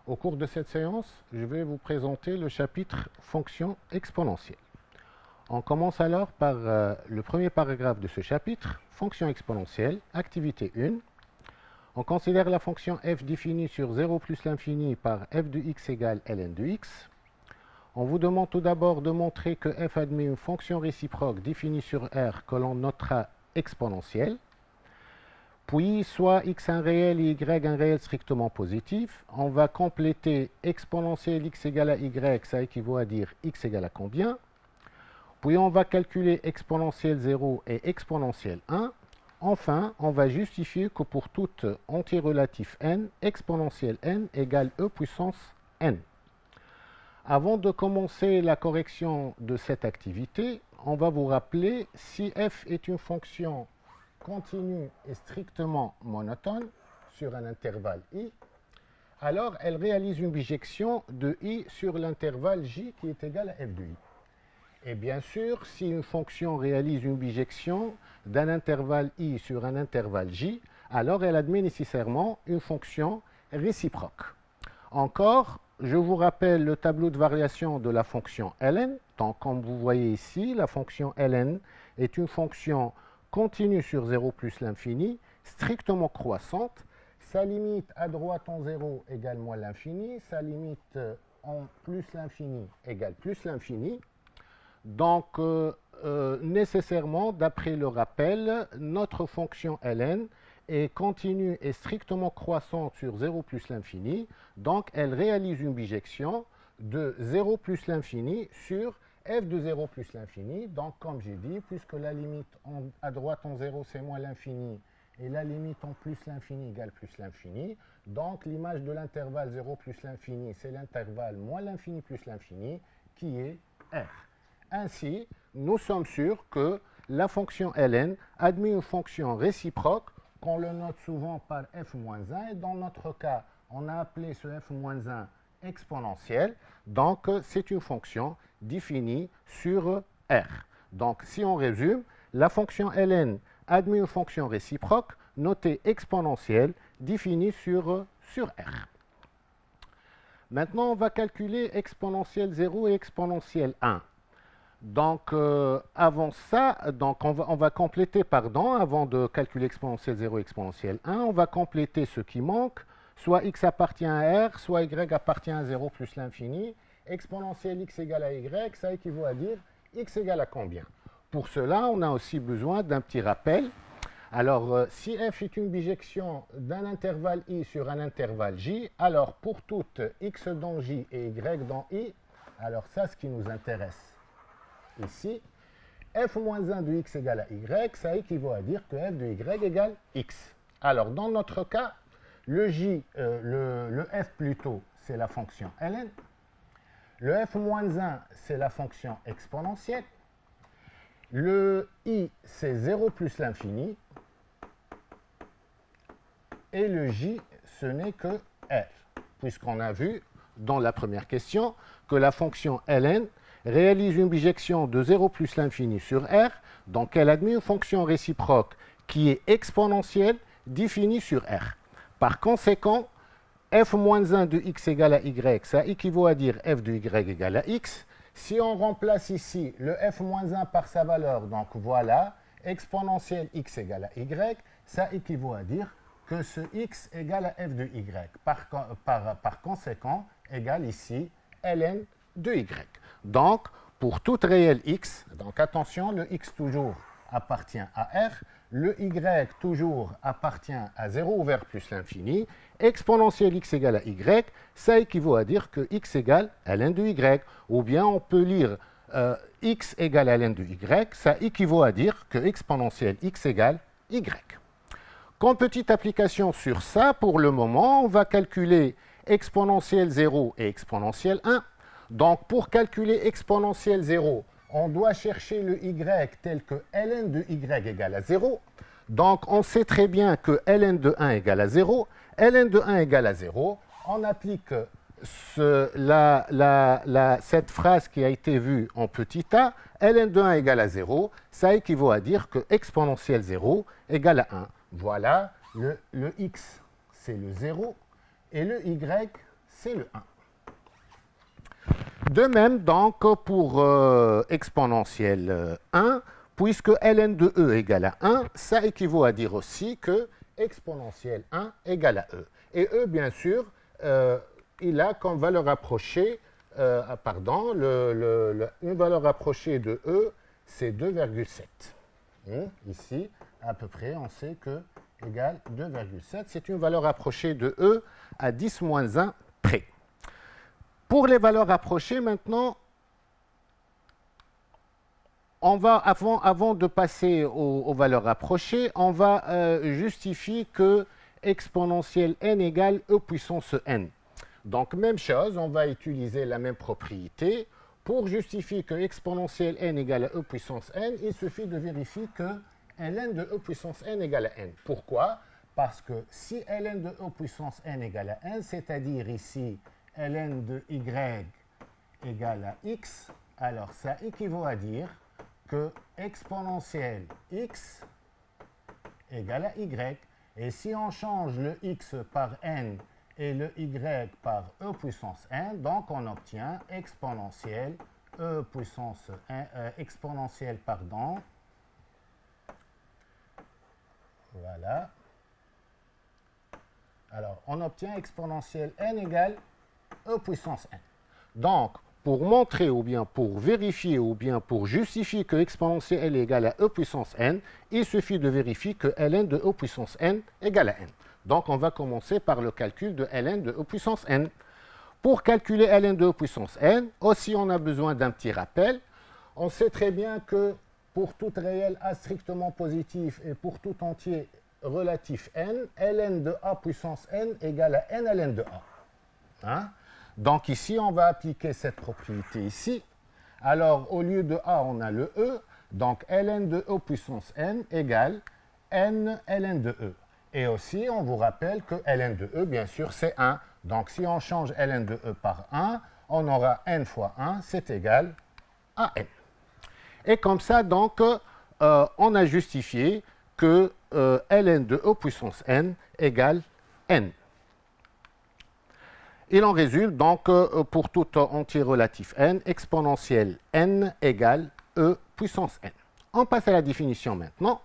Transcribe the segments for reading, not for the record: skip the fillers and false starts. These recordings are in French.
Au cours de cette séance, je vais vous présenter le chapitre Fonctions exponentielles. On commence alors par le premier paragraphe de ce chapitre, Fonctions exponentielles, activité 1. On considère la fonction f définie sur 0 plus l'infini par f de x égale ln de x. On vous demande tout d'abord de montrer que f admet une fonction réciproque définie sur R que l'on notera exponentielle. Puis, soit x un réel et y un réel strictement positif, on va compléter exponentielle x égale à y, ça équivaut à dire x égale à combien. Puis, on va calculer exponentielle 0 et exponentielle 1. Enfin, on va justifier que pour toute entier relatif n, exponentielle n égale e puissance n. Avant de commencer la correction de cette activité, on va vous rappeler si f est une fonction continue et strictement monotone sur un intervalle i, alors elle réalise une bijection de i sur l'intervalle j qui est égal à f de i. Et bien sûr, si une fonction réalise une bijection d'un intervalle i sur un intervalle j, alors elle admet nécessairement une fonction réciproque. Encore, je vous rappelle le tableau de variation de la fonction ln. Donc, comme vous voyez ici, la fonction ln est une fonction continue sur 0 plus l'infini, strictement croissante. Sa limite à droite en 0 égale moins l'infini, sa limite en plus l'infini égale plus l'infini. Donc, nécessairement, d'après le rappel, notre fonction ln est continue et strictement croissante sur 0 plus l'infini. Donc, elle réalise une bijection de 0 plus l'infini sur f de 0 plus l'infini. Donc, comme j'ai dit, puisque la limite à droite en 0, c'est moins l'infini, et la limite en plus l'infini égale plus l'infini, donc l'image de l'intervalle 0 plus l'infini, c'est l'intervalle moins l'infini plus l'infini, qui est R. Ainsi, nous sommes sûrs que la fonction ln admet une fonction réciproque qu'on le note souvent par f-1, et dans notre cas, on a appelé ce f-1 exponentielle. Donc, c'est une fonction définie sur R. Donc, si on résume, la fonction ln admet une fonction réciproque notée exponentielle définie sur R. Maintenant, on va calculer exponentielle 0 et exponentielle 1. Donc, avant ça, on va compléter, avant de calculer exponentielle 0 et exponentielle 1, on va compléter ce qui manque. Soit x appartient à R, soit y appartient à 0 plus l'infini. Exponentielle x égale à y, ça équivaut à dire x égale à combien? Pour cela, on a aussi besoin d'un petit rappel. Alors, si f est une bijection d'un intervalle i sur un intervalle j, alors pour toute x dans j et y dans i, alors ça, ce qui nous intéresse ici, f-1 de x égale à y, ça équivaut à dire que f de y égale x. Alors, dans notre cas, le f plutôt, c'est la fonction ln. Le f-1, c'est la fonction exponentielle. Le i, c'est 0 plus l'infini. Et le j, ce n'est que r. Puisqu'on a vu dans la première question que la fonction ln réalise une bijection de 0 plus l'infini sur R, donc elle admet une fonction réciproque qui est exponentielle définie sur R. Par conséquent, f-1 de x égale à y, ça équivaut à dire f de y égale à x. Si on remplace ici le f-1 par sa valeur, donc voilà, exponentielle x égale à y, ça équivaut à dire que ce x égale à f de y. Par conséquent, égale ici ln de y. Donc, pour toute réelle x, donc attention, le x toujours appartient à R, le y toujours appartient à 0 vers plus l'infini, exponentielle x égale à y, ça équivaut à dire que x égale à ln de y. Ou bien on peut lire x égale à ln de y, ça équivaut à dire que exponentielle x égale y. Comme petite application sur ça, pour le moment, on va calculer exponentielle 0 et exponentielle 1. Donc, pour calculer exponentielle 0, on doit chercher le y tel que ln de y égale à 0. Donc, on sait très bien que ln de 1 égale à 0. ln de 1 égale à 0. On applique cette phrase qui a été vue en petit a. ln de 1 égale à 0. Ça équivaut à dire que exponentielle 0 égale à 1. Voilà, le x, c'est le 0. et le y, c'est le 1. De même, donc, pour exponentielle 1, puisque ln de e égale à 1, ça équivaut à dire aussi que exponentielle 1 égale à e. Et e, bien sûr, il a comme valeur approchée, une valeur approchée de e, c'est 2,7. Ici, à peu près, on sait que égale 2,7. C'est une valeur approchée de e à 10 moins 1 près. Pour les valeurs approchées, maintenant, on va, avant de passer aux valeurs approchées, on va justifier que exponentielle n égale e puissance n. Donc, même chose, on va utiliser la même propriété. Pour justifier que exponentielle n égale à e puissance n, il suffit de vérifier que ln de e puissance n égale à n. Pourquoi? Parce que si ln de e puissance n égale à n, c'est-à-dire ici ln de y égale à x, alors ça équivaut à dire que exponentielle x égale à y. Et si on change le x par n et le y par e puissance n, donc on obtient exponentielle e puissance n, voilà. Alors, on obtient exponentielle n égale e puissance n. Donc, pour montrer ou bien pour vérifier ou bien pour justifier que exponentielle n égale à e puissance n, il suffit de vérifier que ln de e puissance n égale à n. Donc, on va commencer par le calcul de ln de e puissance n. Pour calculer ln de e puissance n, aussi on a besoin d'un petit rappel. On sait très bien que pour tout réel a strictement positif et pour tout entier relatif n, ln de a puissance n égale à n ln de a. Donc ici, on va appliquer cette propriété ici. Alors, au lieu de a, on a le e. Donc, ln de e puissance n égale n ln de e. Et aussi, on vous rappelle que ln de e, bien sûr, c'est 1. Donc, si on change ln de e par 1, on aura n fois 1, c'est égal à n. Et comme ça, donc, on a justifié que ln de e puissance n égale n. Il en résulte donc pour tout entier relatif n, exponentielle n égale e puissance n. On passe à la définition maintenant.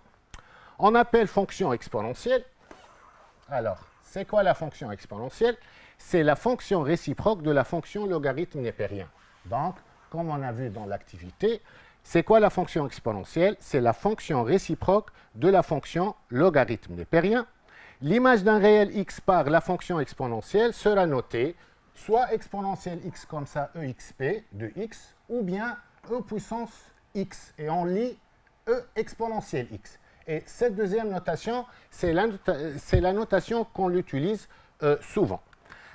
On appelle fonction exponentielle. Alors, c'est quoi la fonction exponentielle? C'est la fonction réciproque de la fonction logarithme népérien. Donc, comme on a vu dans l'activité, c'est quoi la fonction exponentielle? C'est la fonction réciproque de la fonction logarithme népérien. L'image d'un réel x par la fonction exponentielle sera notée soit exponentielle x comme ça, exp de x, ou bien e puissance x. Et on lit e exponentielle x. Et cette deuxième notation, c'est la notation qu'on utilise souvent.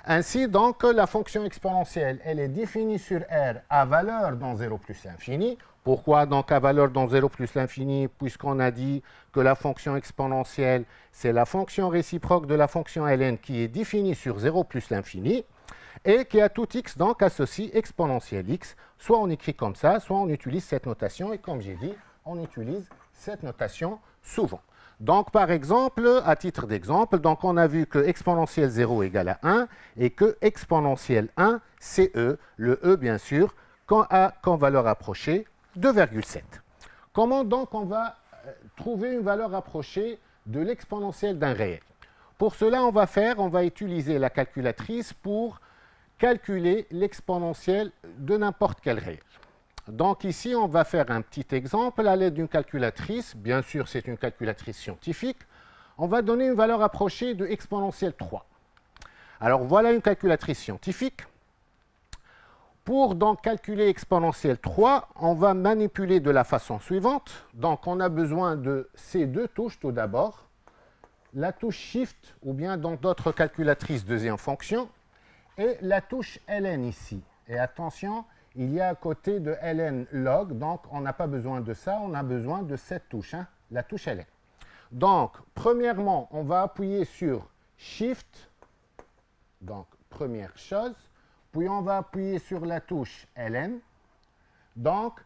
Ainsi, donc, la fonction exponentielle, elle est définie sur R à valeur dans 0 plus l'infini. Pourquoi donc à valeur dans 0 plus l'infini? Puisqu'on a dit que la fonction exponentielle, c'est la fonction réciproque de la fonction ln qui est définie sur 0 plus l'infini et qui a tout x donc associe exponentielle x. Soit on écrit comme ça, soit on utilise cette notation. Et comme j'ai dit, on utilise cette notation souvent. Donc, par exemple, à titre d'exemple, donc on a vu que exponentielle 0 égale à 1 et que exponentielle 1, c'est e. Le e, bien sûr, a comme valeur approchée 2,7. Comment donc on va trouver une valeur approchée de l'exponentielle d'un réel? Pour cela, on va utiliser la calculatrice pour calculer l'exponentielle de n'importe quel réel. Donc ici, on va faire un petit exemple à l'aide d'une calculatrice. Bien sûr, c'est une calculatrice scientifique. On va donner une valeur approchée de exponentielle 3. Alors voilà une calculatrice scientifique. Pour donc calculer exponentielle 3, on va manipuler de la façon suivante. Donc on a besoin de ces deux touches tout d'abord. La touche Shift, ou bien dans d'autres calculatrices deuxième fonction, et la touche ln ici. Et attention, il y a à côté de ln log, donc on n'a pas besoin de ça, on a besoin de cette touche, la touche ln. Donc, premièrement, on va appuyer sur Shift, donc première chose, puis on va appuyer sur la touche ln. Donc,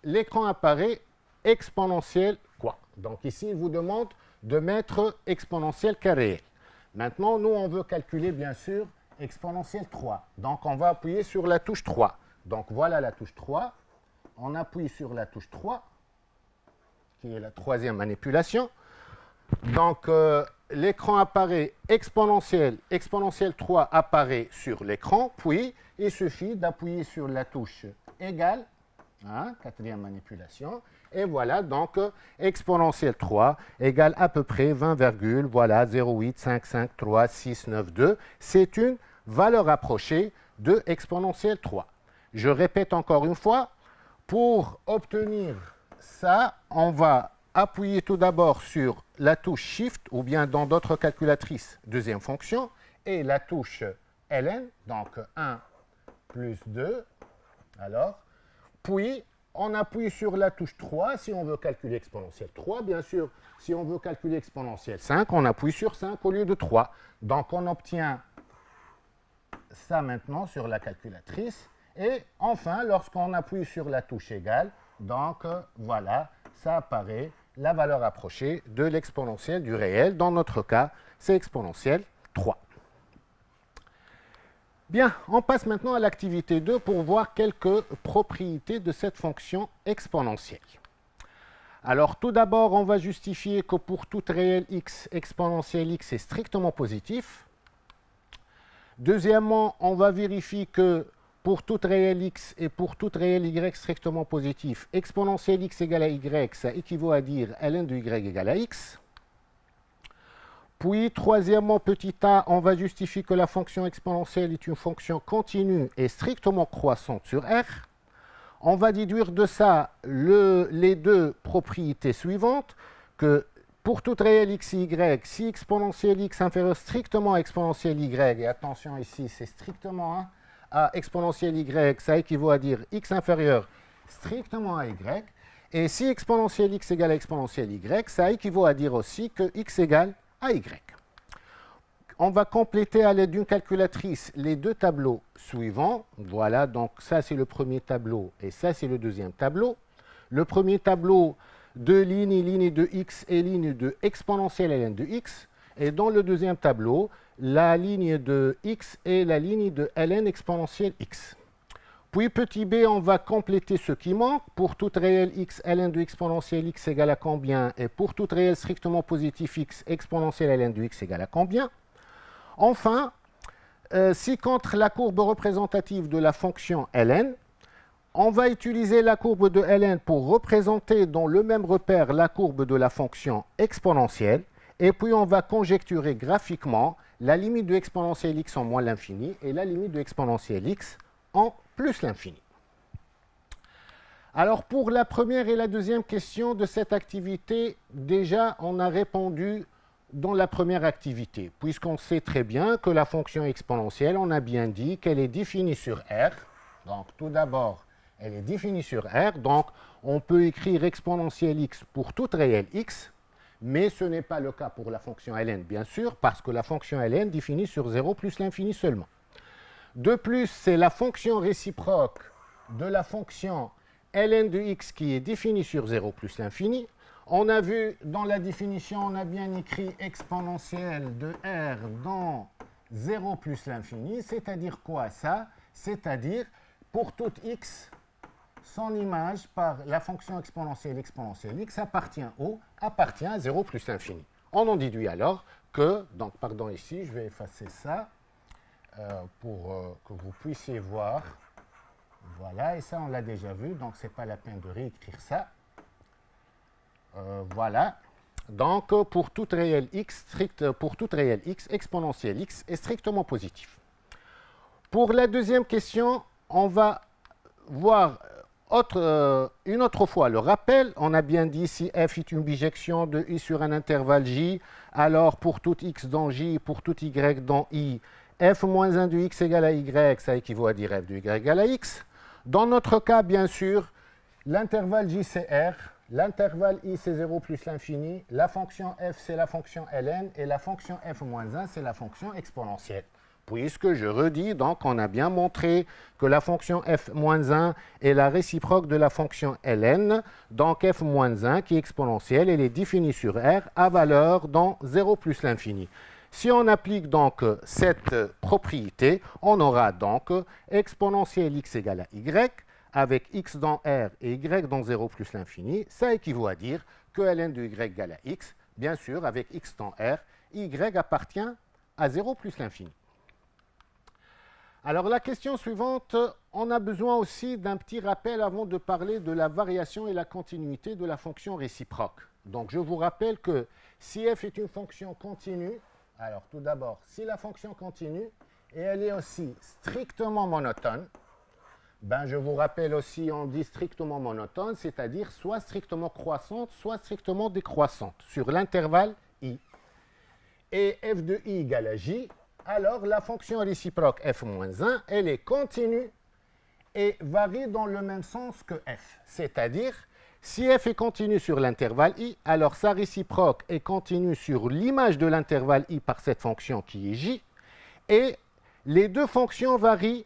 l'écran apparaît exponentielle quoi? Donc ici, il vous demande de mettre exponentielle cas réel. Maintenant, nous, on veut calculer, bien sûr, exponentielle 3. Donc, on va appuyer sur la touche 3. Donc, voilà la touche 3. On appuie sur la touche 3, qui est la troisième manipulation. Donc, l'écran apparaît exponentielle. Exponentielle 3 apparaît sur l'écran. Puis, il suffit d'appuyer sur la touche égale. Hein, quatrième manipulation. Et voilà, donc, exponentielle 3 égale à peu près 20, voilà, 0,8553692. C'est une valeur approchée de exponentielle 3. Je répète encore une fois, pour obtenir ça, on va appuyer tout d'abord sur la touche Shift, ou bien dans d'autres calculatrices, deuxième fonction, et la touche ln, donc 1 plus 2, alors, puis on appuie sur la touche 3 si on veut calculer exponentielle 3. Bien sûr, si on veut calculer exponentielle 5, on appuie sur 5 au lieu de 3. Donc, on obtient ça maintenant sur la calculatrice. Et enfin, lorsqu'on appuie sur la touche égale, donc voilà, ça apparaît la valeur approchée de l'exponentielle du réel. Dans notre cas, c'est exponentielle 3. Bien, on passe maintenant à l'activité 2 pour voir quelques propriétés de cette fonction exponentielle. Alors, tout d'abord, on va justifier que pour tout réel x, exponentielle x est strictement positif. Deuxièmement, on va vérifier que pour tout réel x et pour tout réel y strictement positif, exponentielle x égale à y, ça équivaut à dire ln de y égale à x. Puis, troisièmement, petit a, on va justifier que la fonction exponentielle est une fonction continue et strictement croissante sur R. On va déduire de ça les deux propriétés suivantes, que pour tout réel x et y, si exponentielle x inférieure strictement à exponentielle y, et attention ici, c'est strictement à exponentielle y, ça équivaut à dire x inférieur strictement à y, et si exponentielle x égale à exponentielle y, ça équivaut à dire aussi que x égale à y. On va compléter à l'aide d'une calculatrice les deux tableaux suivants. Voilà, donc ça c'est le premier tableau et ça c'est le deuxième tableau. Le premier tableau, deux lignes, ligne de x et ligne de exponentielle ln de x. Et dans le deuxième tableau, la ligne de x et la ligne de ln exponentielle x. Puis petit b, on va compléter ce qui manque. Pour tout réel x, ln de exponentielle x égale à combien? Et pour tout réel strictement positif x, exponentielle ln de x égale à combien? Enfin, si contre la courbe représentative de la fonction ln, on va utiliser la courbe de ln pour représenter dans le même repère la courbe de la fonction exponentielle. Et puis on va conjecturer graphiquement la limite de exponentielle x en moins l'infini et la limite de exponentielle x en plus l'infini. Alors pour la première et la deuxième question de cette activité, déjà on a répondu dans la première activité, puisqu'on sait très bien que la fonction exponentielle, on a bien dit qu'elle est définie sur R. Donc tout d'abord, elle est définie sur R, donc on peut écrire exponentielle x pour toute réelle x, mais ce n'est pas le cas pour la fonction ln, bien sûr, parce que la fonction ln définit sur 0 plus l'infini seulement. De plus, c'est la fonction réciproque de la fonction ln de x qui est définie sur 0 plus l'infini. On a vu dans la définition, on a bien écrit exponentielle de R dans 0 plus l'infini, c'est-à-dire quoi ça? C'est-à-dire pour toute x, son image par la fonction exponentielle x appartient à 0 plus l'infini. On en déduit alors que, donc pardon ici, je vais effacer ça pour que vous puissiez voir. Voilà, et ça on l'a déjà vu, donc ce n'est pas la peine de réécrire ça. Voilà, donc pour tout réel x, exponentielle x est strictement positif. Pour la deuxième question, on va voir une autre fois le rappel. On a bien dit si f est une bijection de i sur un intervalle j, alors pour tout x dans j, pour tout y dans i, f moins 1 de x égale à y, ça équivaut à dire f de y égale à x. Dans notre cas, bien sûr, l'intervalle j c'est r, l'intervalle i c'est 0 plus l'infini, la fonction f c'est la fonction ln et la fonction f moins 1 c'est la fonction exponentielle. Puisque je redis, donc on a bien montré que la fonction f moins 1 est la réciproque de la fonction ln, donc f moins 1 qui est exponentielle, elle est définie sur R à valeur dans 0 plus l'infini. Si on applique donc cette propriété, on aura donc exponentielle x égale à y, avec x dans R et y dans 0 plus l'infini. Ça équivaut à dire que ln de y égale à x, bien sûr, avec x dans R, y appartient à 0 plus l'infini. Alors la question suivante, on a besoin aussi d'un petit rappel avant de parler de la variation et la continuité de la fonction réciproque. Donc je vous rappelle que si f est une fonction continue, alors tout d'abord, si la fonction continue et elle est aussi strictement monotone, ben je vous rappelle aussi, on dit strictement monotone, c'est-à-dire soit strictement croissante, soit strictement décroissante sur l'intervalle i. Et f de i égale à j, alors la fonction réciproque f-1, elle est continue et varie dans le même sens que f. C'est-à-dire, si f est continue sur l'intervalle i, alors sa réciproque est continue sur l'image de l'intervalle i par cette fonction qui est j, et les deux fonctions varient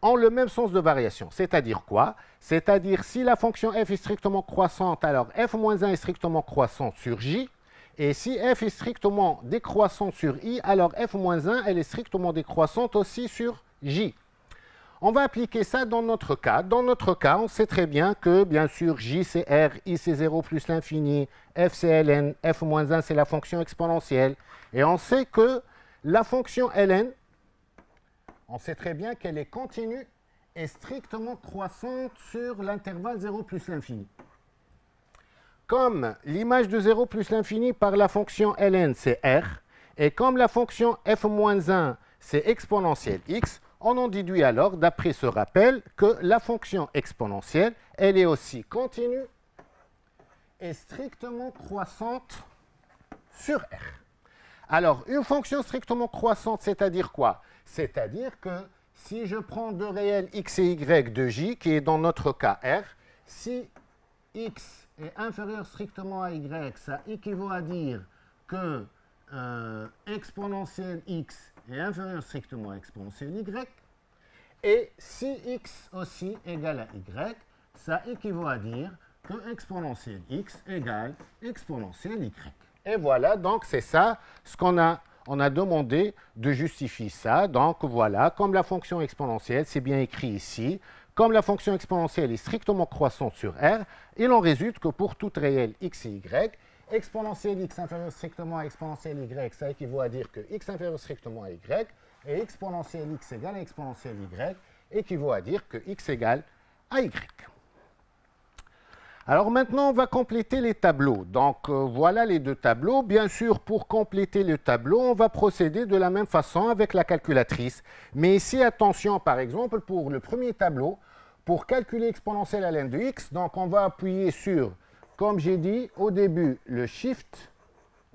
en le même sens de variation. C'est-à-dire quoi? C'est-à-dire, si la fonction f est strictement croissante, alors f-1 est strictement croissante sur j, et si f est strictement décroissante sur i, alors f-1, elle est strictement décroissante aussi sur j. On va appliquer ça dans notre cas. Dans notre cas, on sait très bien que, bien sûr, j c'est r, i c'est 0 plus l'infini, f c'est ln, f-1 c'est la fonction exponentielle. Et on sait que la fonction ln, on sait très bien qu'elle est continue et strictement croissante sur l'intervalle 0 plus l'infini. Comme l'image de 0 plus l'infini par la fonction ln, c'est r, et comme la fonction f-1, c'est exponentielle x, on en déduit alors, d'après ce rappel, que la fonction exponentielle, elle est aussi continue et strictement croissante sur r. Alors, une fonction strictement croissante, c'est-à-dire quoi? C'est-à-dire que si je prends deux réels x et y de j, qui est dans notre cas r, si x est inférieur strictement à y, ça équivaut à dire que exponentielle x est inférieur strictement à exponentielle y, et si x aussi égale à y, ça équivaut à dire que exponentielle x égale exponentielle y. Et voilà, donc c'est ça ce qu'on a. On a demandé de justifier ça. Donc voilà, comme la fonction exponentielle, c'est bien écrit ici, comme la fonction exponentielle est strictement croissante sur R, il en résulte que pour toute réelle x et y, exponentielle x inférieure strictement à exponentielle y, ça équivaut à dire que x inférieur strictement à y, et exponentielle x égale à exponentielle y, équivaut à dire que x égale à y. Alors maintenant, on va compléter les tableaux. Donc voilà les deux tableaux. Bien sûr, pour compléter le tableau, on va procéder de la même façon avec la calculatrice. Mais ici, attention, par exemple, pour le premier tableau, pour calculer exponentielle ln de x, donc on va appuyer sur, comme j'ai dit au début, le shift,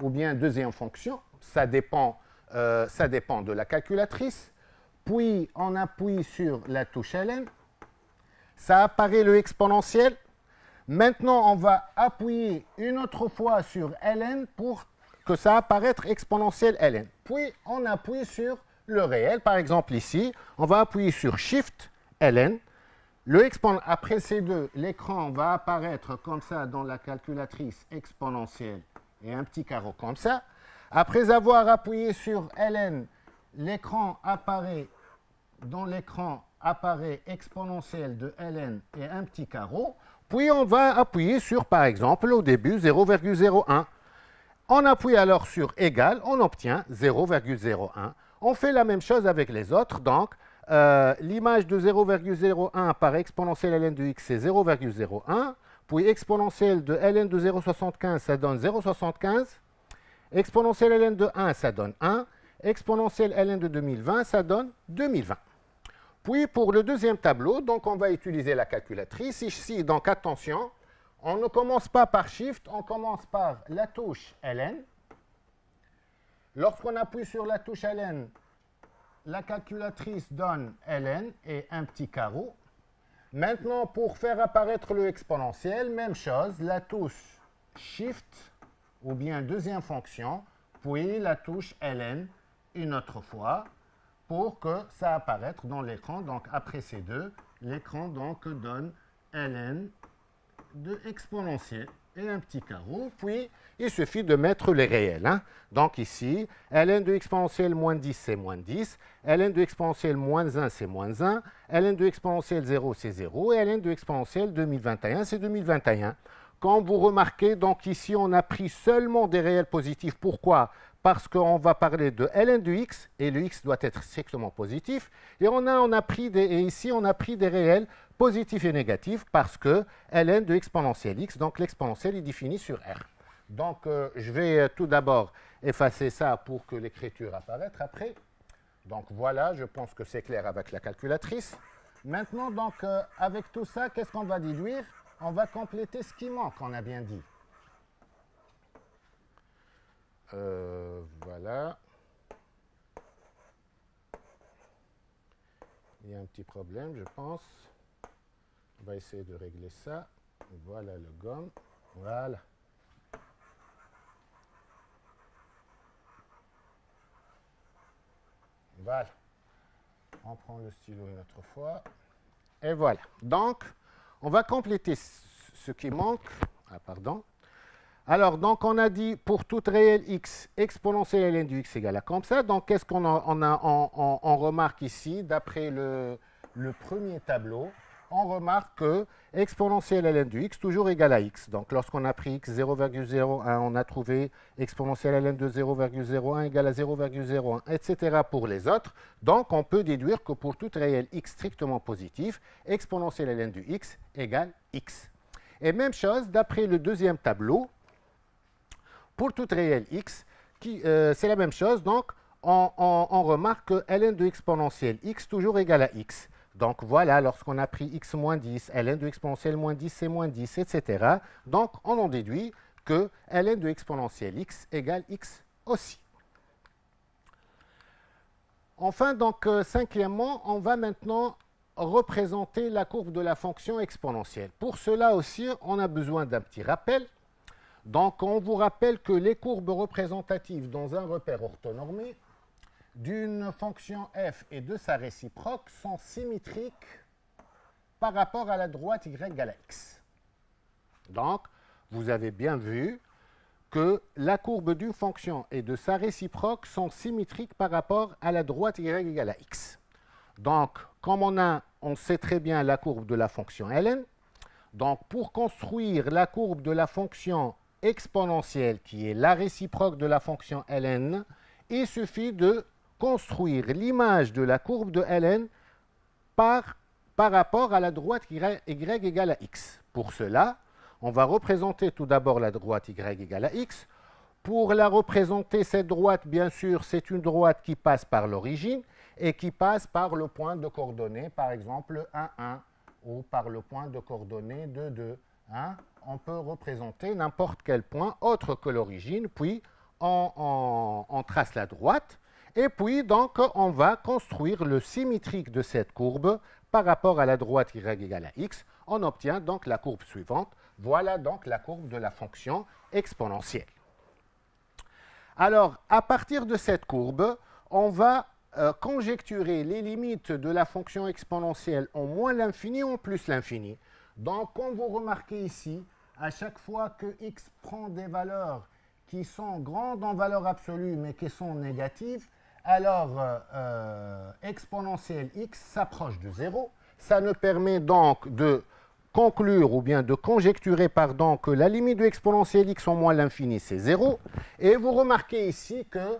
ou bien deuxième fonction, ça dépend de la calculatrice. Puis on appuie sur la touche ln, ça apparaît le exponentiel. Maintenant, on va appuyer une autre fois sur ln pour que ça apparaisse exponentielle ln. Puis, on appuie sur le réel. Par exemple, ici, on va appuyer sur Shift ln. Après ces deux, l'écran va apparaître comme ça dans la calculatrice exponentielle et un petit carreau comme ça. Après avoir appuyé sur ln, l'écran apparaît, dans l'écran apparaît exponentielle de ln et un petit carreau. Puis on va appuyer sur, par exemple, au début, 0,01. On appuie alors sur égal, on obtient 0,01. On fait la même chose avec les autres. Donc, l'image de 0,01 par exponentielle ln de x, c'est 0,01. Puis exponentielle de ln de 0,75, ça donne 0,75. Exponentielle ln de 1, ça donne 1. Exponentielle ln de 2020, ça donne 2020. Puis pour le deuxième tableau, donc on va utiliser la calculatrice. Ici, donc attention, on ne commence pas par Shift, on commence par la touche ln. Lorsqu'on appuie sur la touche ln, la calculatrice donne ln et un petit carreau. Maintenant, pour faire apparaître le exponentiel, même chose, la touche Shift ou bien deuxième fonction, puis la touche ln une autre fois, pour que ça apparaisse dans l'écran. Donc, après ces deux, l'écran donc donne ln de exponentielle et un petit carreau. Puis, il suffit de mettre les réels. Hein. Donc ici, ln de exponentielle moins 10, c'est moins 10. ln de exponentielle moins 1, c'est moins 1. ln de exponentielle 0, c'est 0. Et ln de exponentielle 2021, c'est 2021. Quand vous remarquez, donc ici, on a pris seulement des réels positifs. Pourquoi? Parce qu'on va parler de ln de x, et le x doit être strictement positif. Et ici, on a pris des réels positifs et négatifs parce que ln de exponentielle x, donc l'exponentielle est définie sur R. Donc, je vais tout d'abord effacer ça pour que l'écriture apparaisse après. Donc, voilà, je pense que c'est clair avec la calculatrice. Maintenant, donc, avec tout ça, qu'est-ce qu'on va déduire? On va compléter ce qui manque, on a bien dit. Voilà. Il y a un petit problème, je pense. On va essayer de régler ça. Voilà le gomme. Voilà. Voilà. On prend le stylo une autre fois. Et voilà. Donc, on va compléter ce qui manque. Ah, pardon. Alors, donc, on a dit pour toute réelle x, exponentielle ln du x égale à comme ça. Donc, qu'est-ce qu'on on remarque ici, d'après le premier tableau? On remarque que exponentielle ln du x toujours égale à x. Donc, lorsqu'on a pris x 0,01, on a trouvé exponentielle ln de 0,01 égale à 0,01, etc. pour les autres. Donc, on peut déduire que pour toute réelle x strictement positif, exponentielle ln du x égale x. Et même chose, d'après le deuxième tableau, pour toute réelle x, c'est la même chose, donc on remarque que ln de exponentielle x toujours égale à x. Donc voilà, lorsqu'on a pris x moins 10, ln de exponentielle moins 10, c'est moins 10, etc. Donc on en déduit que ln de exponentielle x égale x aussi. Enfin, donc cinquièmement, on va maintenant représenter la courbe de la fonction exponentielle. Pour cela aussi, on a besoin d'un petit rappel. Donc, on vous rappelle que les courbes représentatives dans un repère orthonormé d'une fonction f et de sa réciproque sont symétriques par rapport à la droite y égale à x. Donc, vous avez bien vu que la courbe d'une fonction et de sa réciproque sont symétriques par rapport à la droite y égale à x. Donc, comme on sait très bien la courbe de la fonction ln, donc pour construire la courbe de la fonction exponentielle, qui est la réciproque de la fonction ln, il suffit de construire l'image de la courbe de ln par rapport à la droite y égale à x. Pour cela, on va représenter tout d'abord la droite y égale à x. Pour la représenter, cette droite, bien sûr, c'est une droite qui passe par l'origine et qui passe par le point de coordonnées, par exemple 1, 1, ou par le point de coordonnées 2, 2. Hein? On peut représenter n'importe quel point autre que l'origine, puis on trace la droite, et puis donc on va construire le symétrique de cette courbe par rapport à la droite y égale à x. On obtient donc la courbe suivante. Voilà donc la courbe de la fonction exponentielle. Alors, à partir de cette courbe, on va conjecturer les limites de la fonction exponentielle en moins l'infini ou en plus l'infini. Donc, comme vous remarquez ici, à chaque fois que x prend des valeurs qui sont grandes en valeur absolue mais qui sont négatives, alors exponentielle x s'approche de 0. Ça nous permet donc de conclure ou bien de conjecturer que la limite de exponentielle x en moins l'infini, c'est 0. Et vous remarquez ici que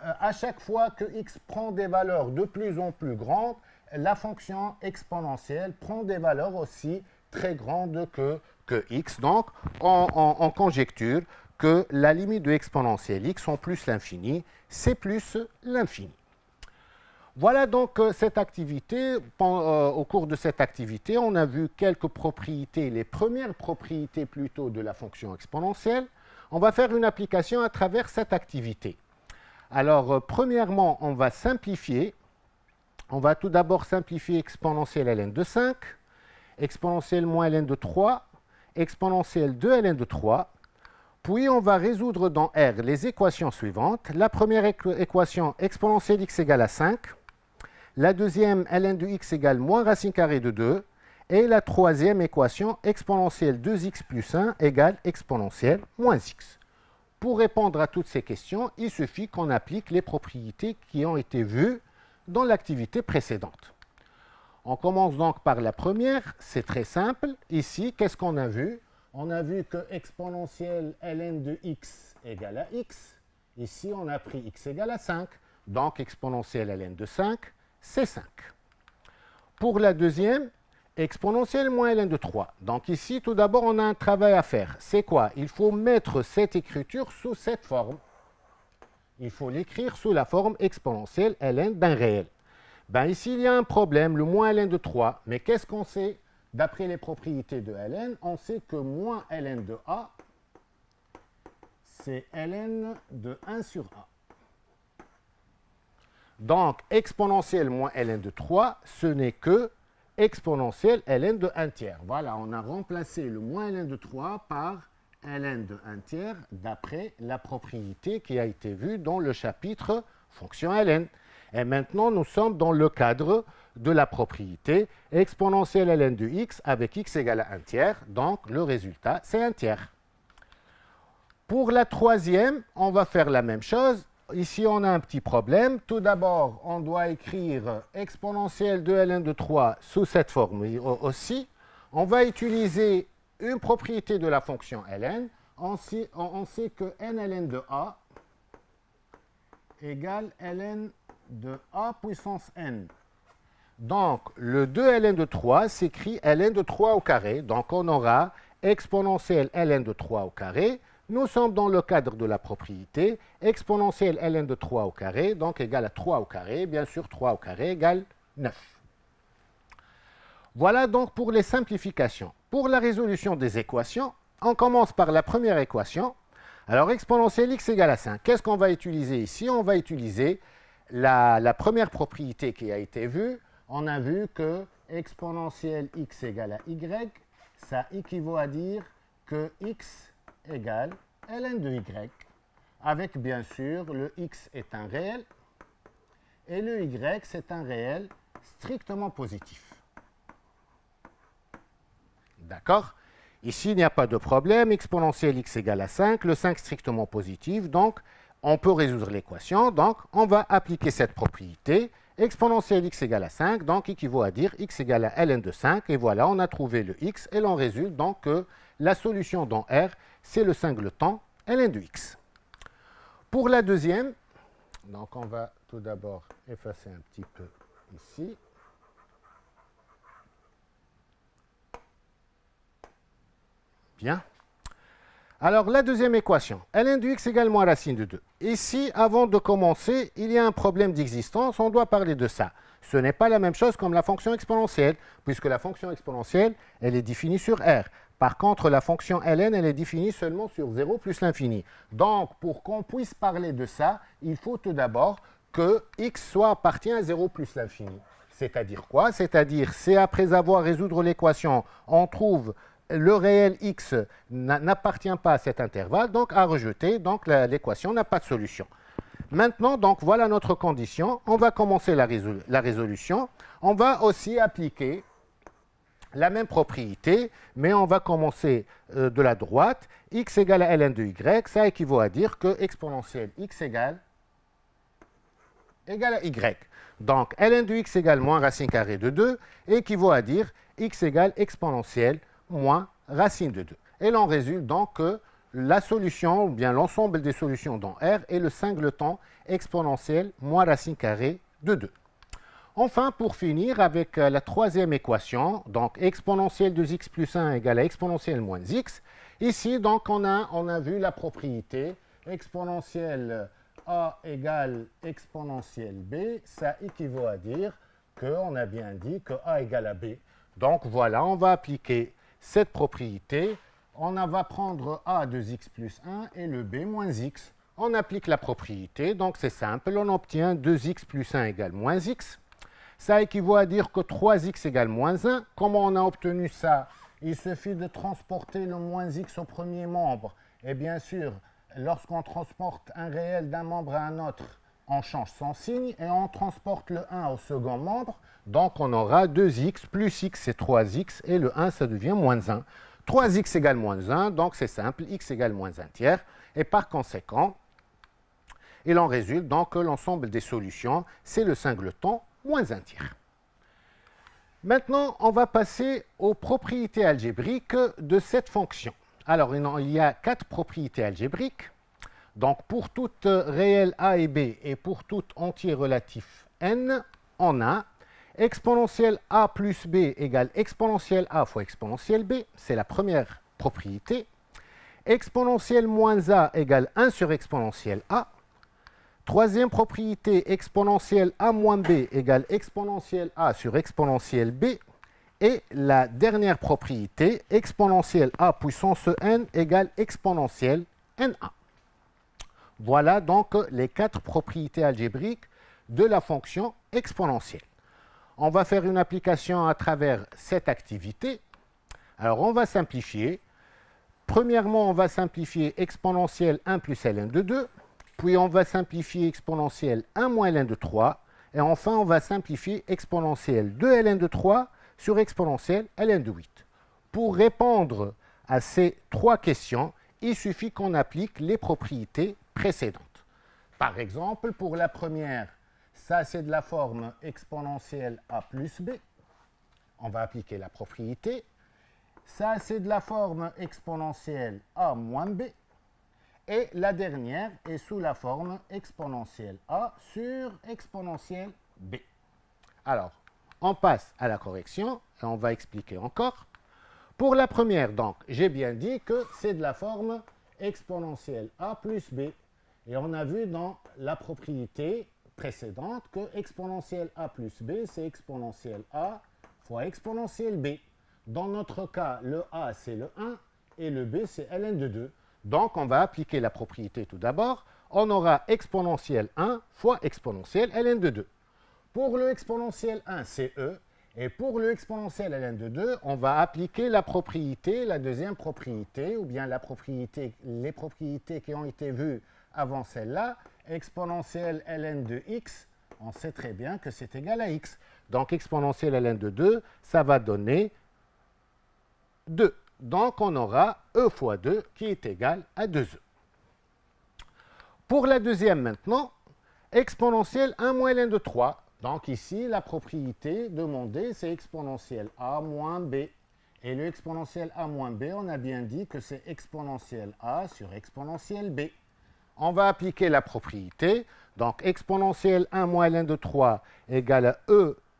à chaque fois que x prend des valeurs de plus en plus grandes, la fonction exponentielle prend des valeurs aussi très grandes que x. Donc, on conjecture que la limite de exponentielle x en plus l'infini, c'est plus l'infini. Voilà donc cette activité. Au cours de cette activité, on a vu quelques propriétés, les premières propriétés plutôt de la fonction exponentielle. On va faire une application à travers cette activité. Alors, premièrement, on va simplifier. On va tout d'abord simplifier exponentielle ln de 5, exponentielle moins ln de 3, exponentielle de ln de 3. Puis, on va résoudre dans R les équations suivantes. La première équation, exponentielle x égale à 5. La deuxième, ln de x égale moins racine carrée de 2. Et la troisième équation, exponentielle 2x plus 1 égale exponentielle moins x. Pour répondre à toutes ces questions, il suffit qu'on applique les propriétés qui ont été vues dans l'activité précédente. On commence donc par la première, c'est très simple. Ici, qu'est-ce qu'on a vu? On a vu que exponentielle ln de x égale à x. Ici, on a pris x égale à 5. Donc, exponentielle ln de 5, c'est 5. Pour la deuxième, exponentielle moins ln de 3. Donc ici, tout d'abord, on a un travail à faire. C'est quoi? Il faut mettre cette écriture sous cette forme. Il faut l'écrire sous la forme exponentielle ln d'un réel. Ben ici, il y a un problème, le moins ln de 3. Mais qu'est-ce qu'on sait? D'après les propriétés de ln, on sait que moins ln de a, c'est ln de 1 sur a. Donc, exponentielle moins ln de 3, ce n'est que exponentielle ln de 1 tiers. Voilà, on a remplacé le moins ln de 3 par ln de 1 tiers d'après la propriété qui a été vue dans le chapitre fonction ln. Et maintenant, nous sommes dans le cadre de la propriété exponentielle ln de x avec x égale à 1 tiers. Donc, le résultat, c'est 1 tiers. Pour la troisième, on va faire la même chose. Ici, on a un petit problème. Tout d'abord, on doit écrire exponentielle de ln de 3 sous cette forme aussi. On va utiliser une propriété de la fonction ln. On sait que nln de a égale ln de a puissance n. Donc, le 2 ln de 3 s'écrit ln de 3 au carré. Donc, on aura exponentielle ln de 3 au carré. Nous sommes dans le cadre de la propriété exponentielle ln de 3 au carré, donc égale à 3 au carré. Bien sûr, 3 au carré égale 9. Voilà donc pour les simplifications. Pour la résolution des équations, on commence par la première équation. Alors, exponentielle x égale à 5. Qu'est-ce qu'on va utiliser ici? On va utiliser la première propriété qui a été vue. On a vu que exponentielle x égale à y, ça équivaut à dire que x égale ln de y, avec bien sûr le x est un réel et le y c'est un réel strictement positif. D'accord? Ici, il n'y a pas de problème, exponentielle x égale à 5, le 5 strictement positif, donc on peut résoudre l'équation. Donc, on va appliquer cette propriété, exponentielle x égale à 5, donc équivaut à dire x égale à ln de 5, et voilà, on a trouvé le x, et l'on résulte donc que la solution dans R, c'est le singleton ln de x. Pour la deuxième, donc on va tout d'abord effacer un petit peu ici. Bien. Alors, la deuxième équation, ln de x égale moins racine de 2. Ici, avant de commencer, il y a un problème d'existence, on doit parler de ça. Ce n'est pas la même chose comme la fonction exponentielle, puisque la fonction exponentielle, elle est définie sur R. Par contre, la fonction ln, elle est définie seulement sur 0 plus l'infini. Donc, pour qu'on puisse parler de ça, il faut tout d'abord que x soit appartient à 0 plus l'infini. C'est-à-dire quoi? C'est-à-dire, c'est après avoir résoudre l'équation, on trouve le réel x n'appartient pas à cet intervalle, donc à rejeter, donc l'équation n'a pas de solution. Maintenant, donc voilà notre condition. On va commencer la résolution. On va aussi appliquer la même propriété, mais on va commencer de la droite. X égale à ln de y, ça équivaut à dire que exponentielle x égale à y. Donc, ln de x égale moins racine carrée de 2, équivaut à dire x égale exponentielle moins racine de 2. Et l'on résulte donc que la solution, ou bien l'ensemble des solutions dans R, est le singleton exponentielle moins racine carrée de 2. Enfin, pour finir avec la troisième équation, donc exponentielle de x plus 1 égale à exponentielle moins x. Ici, donc, on a vu la propriété exponentielle a égale exponentielle b. Ça équivaut à dire qu'on a bien dit que a égale à b. Donc voilà, on va appliquer cette propriété. On va prendre a de x plus 1 et le b moins x. On applique la propriété, donc c'est simple, on obtient 2x plus 1 égale moins x. Ça équivaut à dire que 3x égale moins 1. Comment on a obtenu ça? Il suffit de transporter le moins x au premier membre. Et bien sûr, lorsqu'on transporte un réel d'un membre à un autre, on change son signe et on transporte le 1 au second membre. Donc on aura 2x plus x c'est 3x et le 1 ça devient moins 1. 3x égale moins 1, donc c'est simple, x égale moins 1 tiers. Et par conséquent, il en résulte donc que l'ensemble des solutions, c'est le singleton moins un tiers. Maintenant, on va passer aux propriétés algébriques de cette fonction. Alors, il y a 4 propriétés algébriques. Donc, pour toute réelle a et b et pour tout entier relatif n, on a exponentielle a plus b égale exponentielle a fois exponentielle b. C'est la première propriété. Exponentielle moins a égale 1 sur exponentielle a. Troisième propriété, exponentielle a moins b égale exponentielle a sur exponentielle b. Et la dernière propriété, exponentielle a puissance n égale exponentielle na. Voilà donc les 4 propriétés algébriques de la fonction exponentielle. On va faire une application à travers cette activité. Alors on va simplifier. Premièrement, on va simplifier exponentielle 1 plus ln de 2. Puis on va simplifier exponentielle 1 moins ln de 3. Et enfin, on va simplifier exponentielle 2 ln de 3 sur exponentielle ln de 8. Pour répondre à ces 3 questions, il suffit qu'on applique les propriétés précédentes. Par exemple, pour la première, ça c'est de la forme exponentielle a plus b. On va appliquer la propriété. Ça c'est de la forme exponentielle a moins b. Et la dernière est sous la forme exponentielle a sur exponentielle b. Alors, on passe à la correction et on va expliquer encore. Pour la première, donc, j'ai bien dit que c'est de la forme exponentielle a plus b. Et on a vu dans la propriété précédente que exponentielle a plus b, c'est exponentielle a fois exponentielle b. Dans notre cas, le a, c'est le 1 et le b, c'est ln de 2. Donc, on va appliquer la propriété tout d'abord. On aura exponentielle 1 fois exponentielle ln de 2. Pour le exponentielle 1, c'est e. Et pour le exponentielle ln de 2, on va appliquer la propriété, la deuxième propriété, ou bien les propriétés qui ont été vues avant celle-là. Exponentielle ln de x, on sait très bien que c'est égal à x. Donc, exponentielle ln de 2, ça va donner 2. Donc, on aura e fois 2 qui est égal à 2e. Pour la deuxième maintenant, exponentielle 1 moins ln de 3. Donc ici, la propriété demandée, c'est exponentielle a moins b. Et le exponentielle a moins b, on a bien dit que c'est exponentielle a sur exponentielle b. On va appliquer la propriété. Donc exponentielle 1 moins ln de 3 égale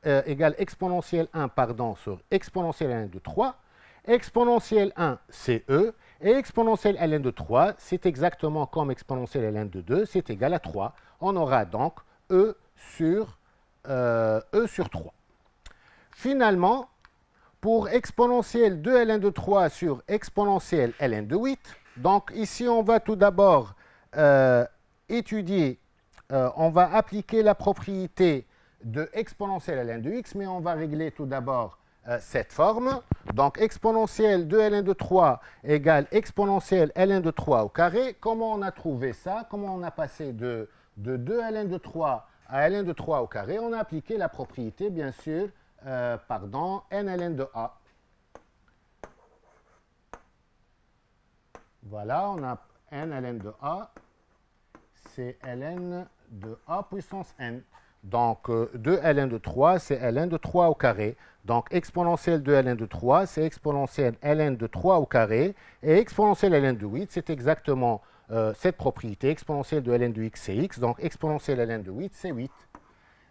égale exponentielle 1 sur exponentielle ln de 3. Exponentielle 1, c'est e, et exponentielle ln de 3, c'est exactement comme exponentielle ln de 2, c'est égal à 3. On aura donc e sur 3. Finalement, pour exponentielle 2 ln de 3 sur exponentielle ln de 8, donc ici on va tout d'abord étudier, on va appliquer la propriété de exponentielle ln de x, mais on va régler tout d'abord cette forme. Donc, exponentielle 2 ln de 3 égale exponentielle ln de 3 au carré. Comment on a trouvé ça? Comment on a passé de 2 ln de 3 à ln de 3 au carré? On a appliqué la propriété, bien sûr, n ln de a. Voilà, on a n ln de a, c'est ln de a puissance n. Donc, 2 ln de 3, c'est ln de 3 au carré. Donc, exponentielle de ln de 3, c'est exponentielle ln de 3 au carré. Et exponentielle ln de 8, c'est exactement cette propriété. Exponentielle de ln de x, c'est x. Donc, exponentielle ln de 8, c'est 8.